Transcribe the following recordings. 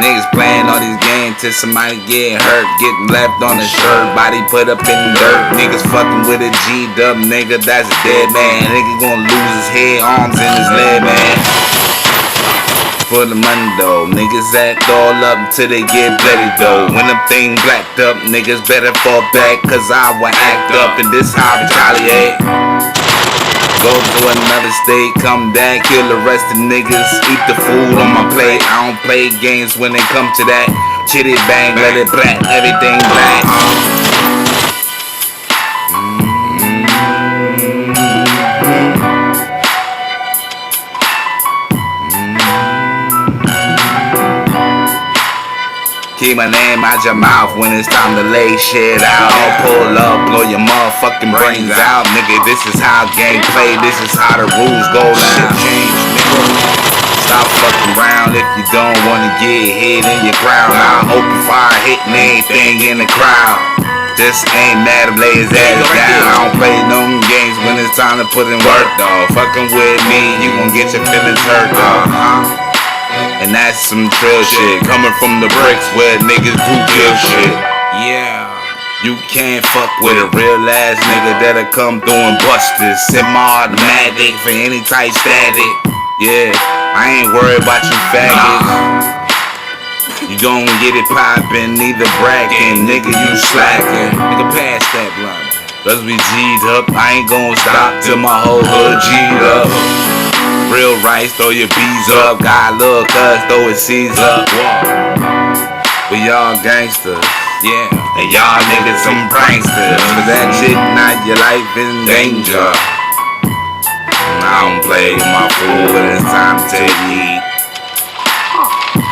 Niggas playing all these games till somebody get hurt, getting left on the shirt, body put up in the dirt. Niggas fucking with a G-dub, nigga, that's a dead man. Nigga gonna lose his head, arms, and his leg, man. For the money though, niggas act all up till they get bloody though. When them thing blacked up, niggas better fall back, cause I will act up, and this how I retaliate. Go to another state, come back, kill the rest of niggas, eat the food on my plate. I don't play games when it come to that. Chitty bang, let it black, everything black. Keep my name out your mouth when it's time to lay shit out. I'll pull up, blow your motherfucking brains out. Nigga, this is how game play, this is how the rules go down. Shit change, nigga. Stop fucking around if you don't wanna get hit in your crown. I'll open fire, hitting anything in the crowd. Just ain't mad at lay his ass down. I don't play no games when it's time to put in work, though. Fucking with me, you gon' get your feelings hurt, though. And that's some trill shit, coming from the bricks where niggas do kill shit. Yeah, you can't fuck with a real ass nigga that'll come through and bust this. Semi-automatic for any type static. Yeah, I ain't worried about you faggots. You gon' get it poppin', neither bragging, nigga, you slacking. Nigga, pass that blunt. Cause we G'd up, I ain't gon' stop till my whole hood G'd up. Real rice, throw your bees up. God look us, throw his seeds up. We all gangsters, yeah. And y'all niggas some pranksters. For that shit, now your life is in danger. I don't play with my food when it's time to eat.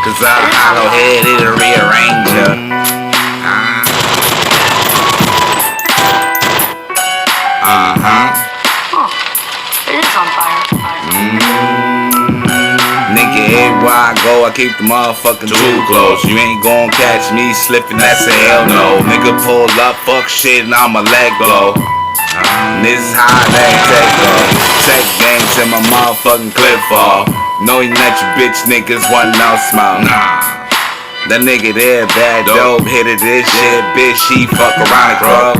Cause I'm hollow headed a rearranger. It is on fire. Nigga, everywhere I go, I keep the motherfucking too close. You ain't gon' catch me slipping, that's a hell no. Nigga pull up, fuck shit, and I'ma let go. This is how that tech go. Tech gang till my motherfucking clip fall. Knowing that you bitch niggas want no smoke. Nah, that nigga there bad dope, hit it this shit, bitch, she fuck around the club.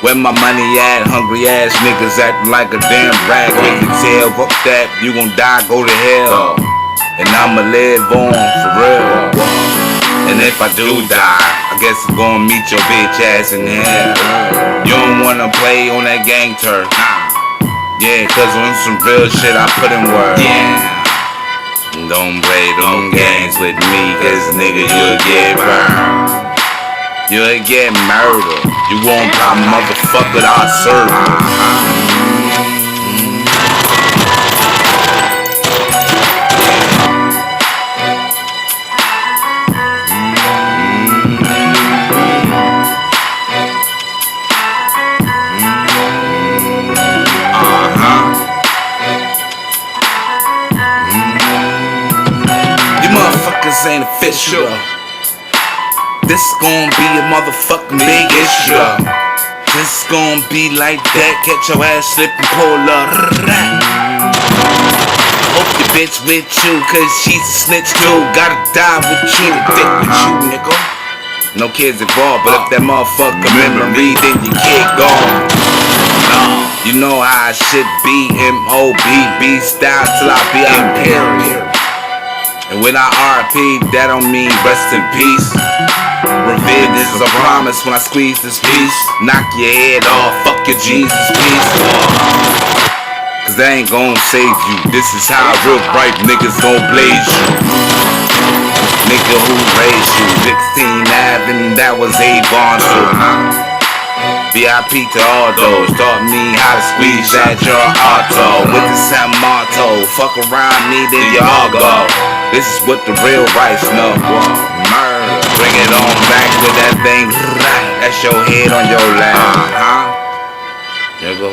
Where my money at? Hungry ass niggas acting like a damn rag. With the tail, fuck that, you gon' die, go to hell. And I'ma live on, for real. And if I do die, I guess I'm gon' meet your bitch ass in hell. You don't wanna play on that gang turf. Yeah, cause on some real shit I put in work. Yeah. Don't play them games with me, cause nigga, you'll get burned. You'll get murdered. You won't buy motherfucker that I serve. You motherfuckers ain't official. This gon' be a motherfucking big issue. This gon' be like that, catch your ass slip and pull up. Hope your bitch with you, cause she's a snitch too. Gotta die with you, dick with you, nigga. No kids involved, but if that motherfucker memory, then your kid gone. You know how I should be, M.O.B. style till I be imperial. And when I R.P., that don't mean rest in peace. Revenge is a promise when I squeeze this piece. Knock your head off, fuck your Jesus piece. Cause that ain't gon' save you. This is how real bright niggas gon' blaze you. Nigga who raised you, 16 Ave, and that was Avon too. VIP to all those, taught me how to squeeze at your auto. With the San Marto, fuck around me, then you all go. This is what the real rice know. Murder, bring it on back with that thing. That's your head on your lap. There you go.